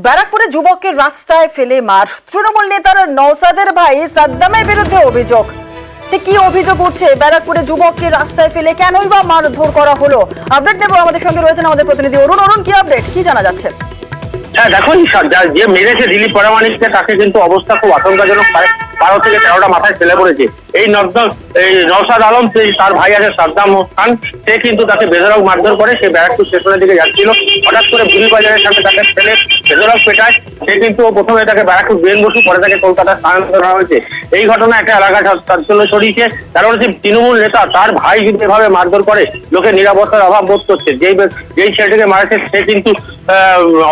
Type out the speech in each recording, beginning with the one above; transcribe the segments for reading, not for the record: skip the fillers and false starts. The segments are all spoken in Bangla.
ব্যারাকপুরে যুবককে রাস্তায় ফেলে মার, তৃণমূল নেতার নওসাদের ভাই সাদ্দামের বিরুদ্ধে অভিযোগ। কি অভিযোগ উঠছে? ব্যারাকপুরে যুবককে রাস্তায় ফেলে কেনই বা মারধর করা হলো? আপডেট দেবো, আমাদের সঙ্গে রয়েছেন আমাদের প্রতিনিধি অরুণ। অরুণ, কি আপডেট, কি জানা যাচ্ছে? হ্যাঁ দেখুন, যে মেরেছে দিলীপ পরামানিককে তাকে কিন্তু অবস্থা খুব আশঙ্কাজনক। 12 থেকে 13টা মাথায় ফেলে পড়েছে। এই নওসাদ আলম, তার ভাই আছে সাদ্দাম খান, সে কিন্তু তাকে বেধড়ক মারধর করে। সে ব্যারাকপুর স্টেশনের দিকে যাচ্ছিল, হঠাৎ করে ভুলি বাজারের সামনে তাকে ফেলে বেধড়ক পেটায়। সে কিন্তু প্রথমে তাকে ব্যারাকপুর বেন বসু, পরে তাকে কলকাতা স্থানান্তর করা হয়েছে। এই ঘটনা একটা এলাকা চাঞ্চল্য ছড়িয়েছে, কারণ হচ্ছে তৃণমূল নেতা তার ভাই যদি এভাবে মারধর করে, লোকের নিরাপত্তার অভাব বোধ করছে। যেই ছেলেটিকে মারেছে সে কিন্তু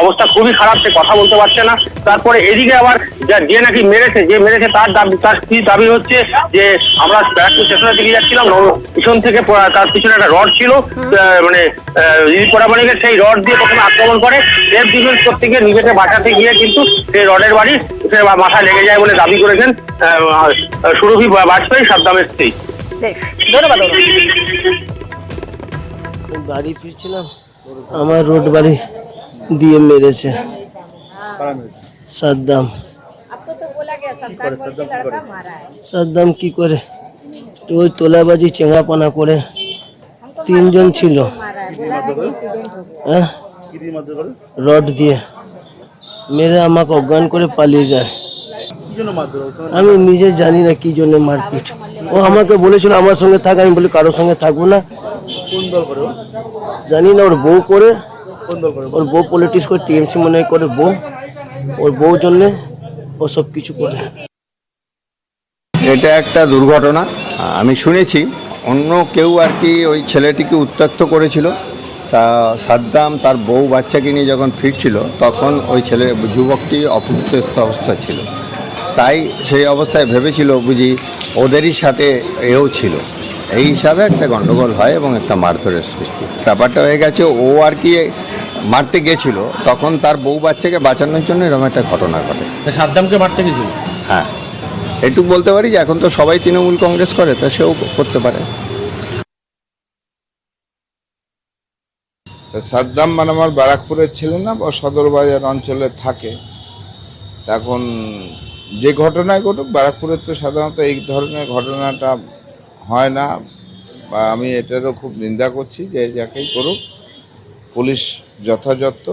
অবস্থা খুবই খারাপ, সে কথা বলতে পারছে না। তারপরে এদিকে আবার যে নাকি যে মেরেছে তার কি দাবি হচ্ছে যে আমরা ব্যারাকপুর স্টেশনের দিকে যাচ্ছিলাম, পিছন থেকে তার পিছনে একটা রড ছিল, মানে দিলীপ পরামানিকের, সেই রড দিয়ে প্রথমে আক্রমণ করে। সেলফ ডিফেন্স করতে গিয়ে নিজেকে বাঁচাতে গিয়ে কিন্তু সেই রডের বাড়ি সে মাথায় লেগে যায় বলে দাবি করেছেন সুরভি বাজপেয়ী, সাদ্দামের স্ত্রী। ধন্যবাদ। বাড়ি ফিরছিলাম, আমার রোড বাড়ি দিয়ে মেরেছে সাদ্দাম। সাদ্দাম কি করে, ওই তোলাবাজি চেঙ্গাপানা করে, 3 জন ছিল, হ্যাঁ, রড দিয়ে মেরে আমাকে অজ্ঞান করে পালিয়ে যায়। আমি নিজে জানি না কি জন্য মারপিট। ও আমাকে বলেছিল আমার সঙ্গে থাক, আমি বলি কারোর সঙ্গে থাকবো না। জানি না, ওর বউ করে, ওর বউ পলিটিক্স করে, টিএমসি মনে করে বউ, ওর বউ জন্যে ও সব কিছু করে। এটা একটা দুর্ঘটনা। আমি শুনেছি অন্য কেউ আর কি ওই ছেলেটিকে উত্ত্যক্ত করেছিল। তা সাদ্দাম তার বউ বাচ্চাকে নিয়ে যখন ফিরছিল, তখন ওই যুবকটি অপুত্তস্থ অবস্থা ছিল। তাই সেই অবস্থায় ভেবেছিল বুঝি ওদেরই সাথে এও ছিল, এই হিসাবে একটা গণ্ডগোল হয় এবং একটা মারধরের সৃষ্টি। ব্যাপারটা হয়ে গেছে, ও আর কি মারতে গেছিল, তখন তার বউ বাচ্চাকে বাঁচানোর জন্য এরকম একটা ঘটনা ঘটে। সাদ্দামকে মারতে গেছিল? হ্যাঁ, এটুকু বলতে পারি যে এখন তো সবাই তৃণমূল কংগ্রেস করে, তা সেও করতে পারে। সাদ্দাম মানে আমার ব্যারাকপুরের ছেলে না, বা সদরবাজার অঞ্চলে থাকে। এখন যে ঘটনায় ঘটুক, ব্যারাকপুরের তো সাধারণত এই ধরনের ঘটনাটা হয় না, বা আমি এটারও খুব নিন্দা করছি যে যাকেই করুক পুলিশ যথাযথ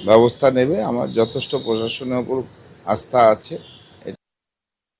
ব্যবস্থা নেবে। আমার যথেষ্ট প্রশাসনের উপর আস্থা আছে।